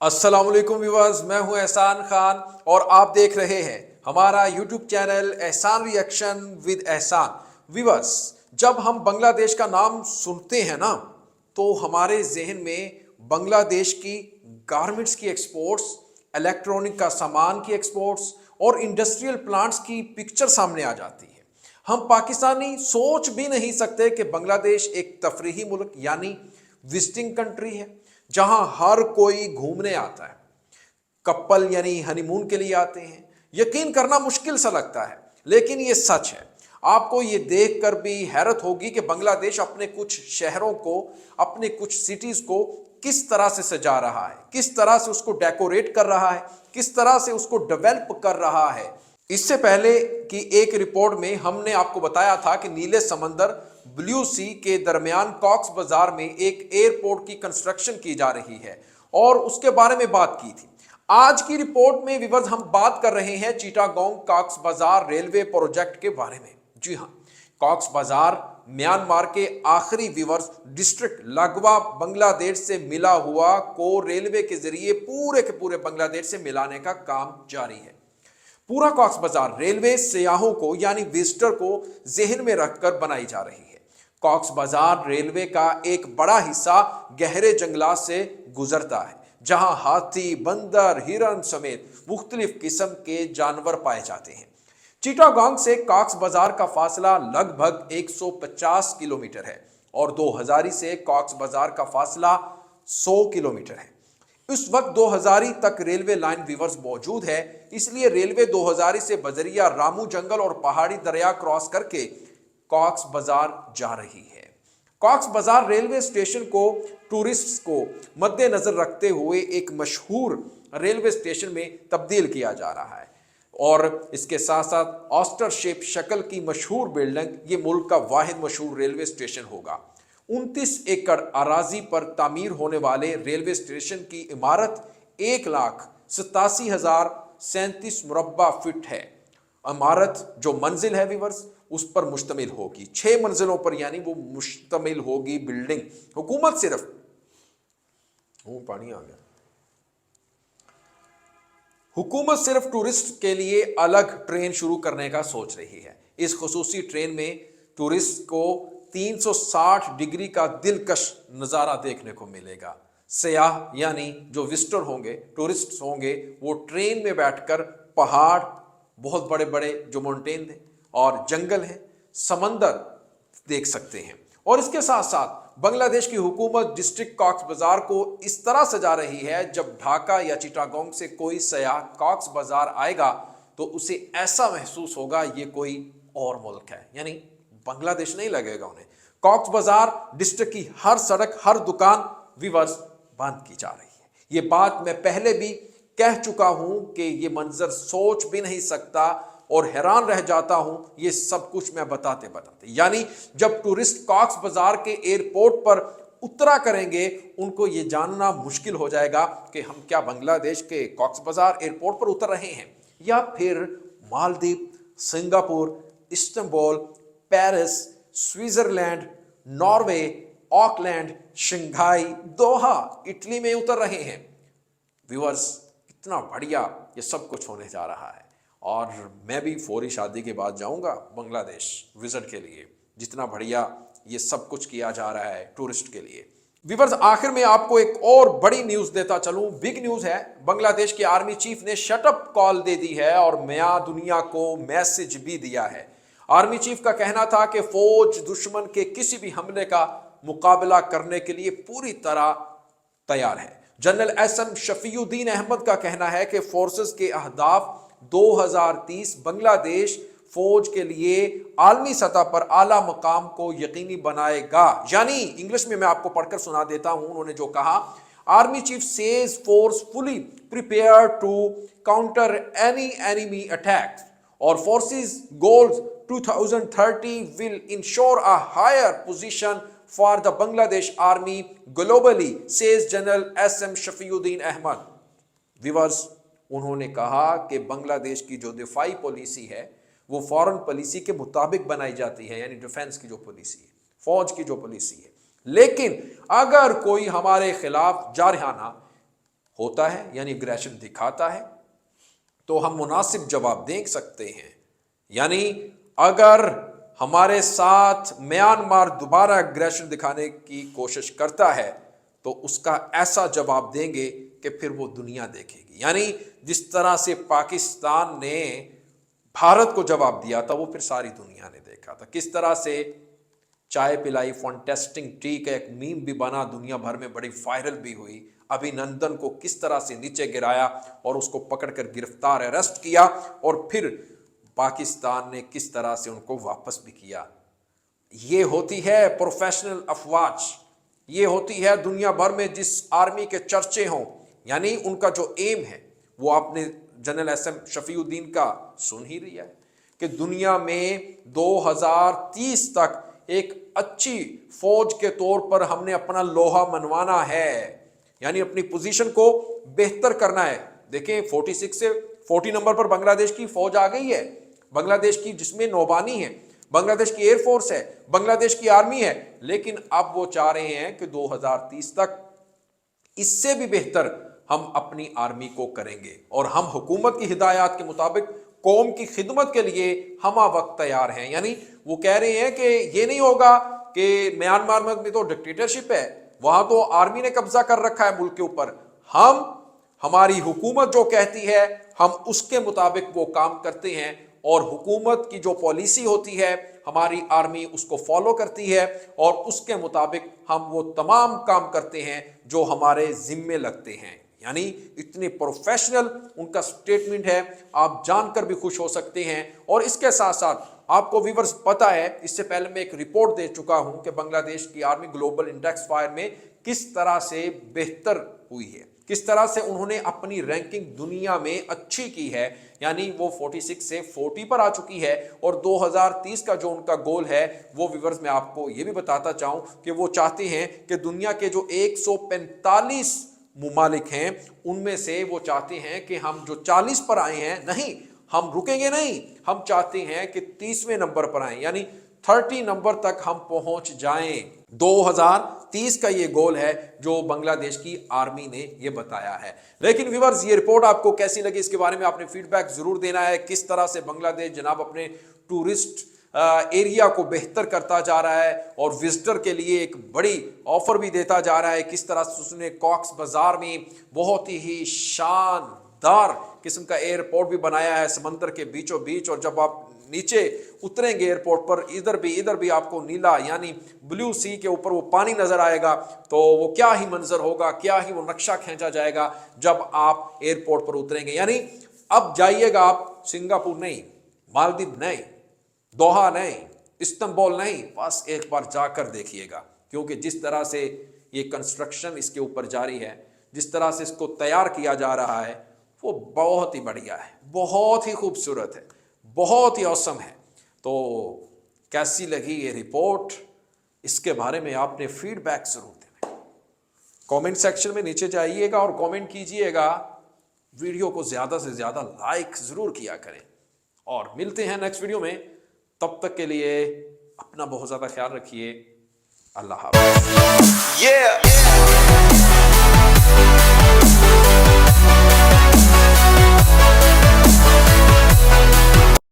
अस्सलाम वालेकुम व्यूअर्स, मैं हूं एहसान खान और आप देख रहे हैं हमारा यूट्यूब चैनल एहसान रिएक्शन विद एहसान। व्यूअर्स, जब हम बांग्लादेश का नाम सुनते हैं ना, तो हमारे जहन में बांग्लादेश की गारमेंट्स की एक्सपोर्ट्स, इलेक्ट्रॉनिक का सामान की एक्सपोर्ट्स और इंडस्ट्रियल प्लांट्स की पिक्चर सामने आ जाती है। हम पाकिस्तानी सोच भी नहीं सकते कि बांग्लादेश एक तफरीही मुल्क यानी विजिटिंग कंट्री है, जहां हर कोई घूमने आता है। कपल यानी हनीमून के लिए आते हैं। यकीन करना मुश्किल सा लगता है, लेकिन ये सच है। आपको ये देखकर भी हैरत होगी कि बांग्लादेश अपने कुछ शहरों को, अपने कुछ सिटीज को किस तरह से सजा रहा है, किस तरह से उसको डेकोरेट कर रहा है, किस तरह से उसको डेवलप कर रहा है। इससे पहले की एक रिपोर्ट में हमने आपको बताया था कि नीले समंदर ब्लू सी के दरमियान कॉक्स बाजार में एक एयरपोर्ट की कंस्ट्रक्शन की जा रही है और उसके बारे में बात की थी। आज की रिपोर्ट में विवर्स हम बात कर रहे हैं चिटागोंग कॉक्स बाजार रेलवे प्रोजेक्ट के बारे में। जी हाँ, कॉक्स बाजार म्यांमार के आखिरी विवर्स डिस्ट्रिक्ट लगवा बांग्लादेश से मिला हुआ को रेलवे के जरिए पूरे के पूरे बांग्लादेश से मिलाने का काम जारी है। पूरा कॉक्स बाजार रेलवे सयाहों को यानी विजिटर को जहन में रखकर बनाई जा रही है। कॉक्स बाजार रेलवे का एक बड़ा हिस्सा गहरे जंगलात से गुजरता है, जहां हाथी, बंदर, हिरन समेत मुख्तलिफ किस्म के जानवर पाए जाते हैं। चिटागोंग से कॉक्स बाजार का फासला लगभग 150 किलोमीटर है और 2000 से कॉक्स बाजार का फासला 100 किलोमीटर है। इस वक्त 2000 तक रेलवे लाइन विवर्स मौजूद है, इसलिए रेलवे 2000 से बजरिया, रामू जंगल और पहाड़ी दरिया क्रॉस करके कॉक्स बाजार जा रही है। कॉक्स बाजार रेलवे स्टेशन को टूरिस्ट्स को मद्देनजर रखते हुए एक मशहूर रेलवे स्टेशन में तब्दील किया जा रहा है और इसके साथ साथ ऑस्टर शेप शक्ल की मशहूर बिल्डिंग ये मुल्क का वाहिद मशहूर रेलवे स्टेशन होगा। 29 एकड़ अराजी पर तामीर होने वाले रेलवे स्टेशन की इमारत 1,87,037 मुरब्बा फीट है। इमारत जो मंजिल है विवर्स उस पर मुश्तमिल होगी, 6 मंजिलों पर यानी वो मुश्तमिल होगी बिल्डिंग। हुकूमत सिर्फ पानी आ गया हुकूमत सिर्फ टूरिस्ट के लिए अलग ट्रेन शुरू करने का सोच रही है। इस खुसूसी ट्रेन में टूरिस्ट को 360 डिग्री का दिलकश नज़ारा देखने को मिलेगा। सयाह यानी जो विजिटर होंगे, टूरिस्ट होंगे, वो ट्रेन में बैठकर पहाड़, बहुत बड़े बड़े जो माउंटेन हैं और जंगल हैं, समंदर देख सकते हैं। और इसके साथ साथ बांग्लादेश की हुकूमत डिस्ट्रिक्ट कॉक्स बाजार को इस तरह सजा रही है, जब ढाका या चिटागोंग से कोई सयाह कॉक्स बाजार आएगा तो उसे ऐसा महसूस होगा ये कोई और मुल्क है, यानी बांग्लादेश नहीं लगेगा उन्हें। कॉक्स बाजार डिस्ट्रिक्ट की हर सड़क, हर दुकान विवर्स बंद की जा रही है। ये बात मैं पहले भी कह चुका हूं कि ये मंजर सोच भी नहीं सकता और हैरान रह जाता हूं ये सब कुछ मैं बताते बताते। यानी जब टूरिस्ट कॉक्स बाजार के एयरपोर्ट पर उतरा करेंगे, उनको ये जानना मुश्किल हो जाएगा कि हम क्या बांग्लादेश के कॉक्स बाजार एयरपोर्ट पर उतर रहे हैं या फिर Maldives, Singapore, Istanbul, Paris, Switzerland, Norway, Auckland, Shanghai, Doha, Italy में उतर रहे हैं। व्यूअर्स, इतना बढ़िया ये सब कुछ होने जा रहा है और मैं भी फौरी शादी के बाद जाऊंगा बांग्लादेश विजिट के लिए। जितना बढ़िया ये सब कुछ किया जा रहा है टूरिस्ट के लिए। व्यूअर्स, आखिर में आपको एक और बड़ी न्यूज देता चलूं। बिग न्यूज है, बांग्लादेश के आर्मी चीफ ने शटअप कॉल दे दी है और मियां दुनिया को मैसेज भी दिया है। आर्मी चीफ का कहना था कि फौज दुश्मन के किसी भी हमले का मुकाबला करने के लिए पूरी तरह तैयार है। जनरल एसएम शफीउद्दीन अहमद का कहना है कि फोर्सेस के अहदाफ 2030 बांग्लादेश फौज के लिए आलमी सतह पर आला मकाम को यकीनी बनाएगा। यानी इंग्लिश में मैं आपको पढ़कर सुना देता हूं उन्होंने जो कहा। Army chief says force fully prepare to counter any enemy attacks और forces goals 2030 will ensure a higher position for the Bangladesh Army globally, says General SM Shafiuddin Ahmad. Weavers, उन्होंने कहा कि बांग्लादेश की जो दिफाई पॉलिसी है वो फॉरेन पॉलिसी के मुताबिक बनाई जाती है, यानी डिफेंस की जो पॉलिसी है, फौज की जो पॉलिसी है। लेकिन अगर कोई हमारे खिलाफ जारहाना होता है यानी एग्रेशन दिखाता है तो हम मुनासिब जवाब दे सकते हैं। यानी अगर हमारे साथ म्यांमार दोबारा एग्रेशन दिखाने की कोशिश करता है तो उसका ऐसा जवाब देंगे कि फिर वो दुनिया देखेगी। यानी जिस तरह से पाकिस्तान ने भारत को जवाब दिया था वो फिर सारी दुनिया ने देखा था। किस तरह से चाय पिलाई फॉन्टेस्टिंग टी का एक मीम भी बना, दुनिया भर में बड़ी वायरल भी हुई। अभिनंदन को किस तरह से नीचे गिराया और उसको पकड़कर गिरफ्तार अरेस्ट किया और फिर पाकिस्तान ने किस तरह से उनको वापस भी किया। ये होती है प्रोफेशनल अफवाज, ये होती है दुनिया भर में जिस आर्मी के चर्चे हों, यानी उनका जो एम है वो आपने जनरल एसएम शफीउद्दीन का सुन ही लिया है कि दुनिया में 2030 तक एक अच्छी फौज के तौर पर हमने अपना लोहा मनवाना है, यानी अपनी पोजीशन को बेहतर करना है। देखें 46 से 40 नंबर पर बांग्लादेश की फौज आ गई है, बांग्लादेश की जिसमें नौबानी है, बांग्लादेश की एयरफोर्स है, बांग्लादेश की आर्मी है, लेकिन अब वो चाह रहे हैं कि 2030 तक इससे भी बेहतर हम अपनी आर्मी को करेंगे और हम हुकूमत की हिदायत के मुताबिक कौम की खिदमत के लिए हम वक्त तैयार हैं। यानी वो कह रहे हैं कि ये नहीं होगा कि म्यांमार में तो डिक्टेटरशिप है, वहां तो आर्मी ने कब्जा कर रखा है मुल्क के ऊपर, हम हमारी हुकूमत जो कहती है हम उसके मुताबिक वो काम करते हैं और हुकूमत की जो पॉलिसी होती है हमारी आर्मी उसको फॉलो करती है और उसके मुताबिक हम वो तमाम काम करते हैं जो हमारे जिम्मे लगते हैं। यानी इतने प्रोफेशनल उनका स्टेटमेंट है, आप जानकर भी खुश हो सकते हैं। और इसके साथ साथ आपको व्यूअर्स पता है, इससे पहले मैं एक रिपोर्ट दे चुका हूं कि बांग्लादेश की आर्मी ग्लोबल इंडेक्स फायर में किस तरह से बेहतर हुई है, किस तरह से उन्होंने अपनी रैंकिंग दुनिया में अच्छी की है। यानी वो 46 से 40 पर आ चुकी है और 2030 का जो उनका गोल है वो व्यूअर्स मैं आपको ये भी बताता चाहूं कि वो चाहते हैं कि दुनिया के जो 145 मुमालिक हैं उनमें से वो चाहते हैं कि हम जो 40 पर आए हैं, नहीं हम रुकेंगे नहीं, हम चाहते हैं कि 30वें नंबर पर आए, यानी 30 नंबर तक हम पहुंच जाएं। 2030 का ये गोल है जो बांग्लादेश की आर्मी ने ये बताया है। लेकिन व्यूअर्स ये रिपोर्ट आपको कैसी लगी इसके बारे में आपने फीडबैक जरूर देना है। किस तरह से बांग्लादेश जनाब अपने टूरिस्ट एरिया को बेहतर करता जा रहा है और विजिटर के लिए एक बड़ी ऑफर भी देता जा रहा है। किस तरह से उसने कॉक्स बाजार में बहुत ही शानदार किस्म का एयरपोर्ट भी बनाया है समंदर के बीचों बीच, और जब आप नीचे उतरेंगे एयरपोर्ट पर इधर भी आपको नीला यानी ब्लू सी के ऊपर वो पानी नजर आएगा, तो वो क्या ही मंजर होगा, क्या ही वो नक्शा खींचा जाएगा जब आप एयरपोर्ट पर उतरेंगे। यानी अब जाइएगा आप सिंगापुर नहीं, मालदीव नहीं, दोहा नहीं, इस्तांबुल नहीं, बस एक बार जाकर देखिएगा, क्योंकि जिस तरह से ये कंस्ट्रक्शन इसके ऊपर जारी है, जिस तरह से इसको तैयार किया जा रहा है वो बहुत ही बढ़िया है, बहुत ही खूबसूरत है, बहुत ही औसम है। तो कैसी लगी ये रिपोर्ट, इसके बारे में आपने फीडबैक जरूर देना। कमेंट सेक्शन में नीचे जाइएगा और कमेंट कीजिएगा, वीडियो को ज़्यादा से ज़्यादा लाइक ज़रूर किया करें और मिलते हैं नेक्स्ट वीडियो में। तब तक के लिए अपना बहुत ज़्यादा ख्याल रखिए। अल्लाह हाफ़िज़।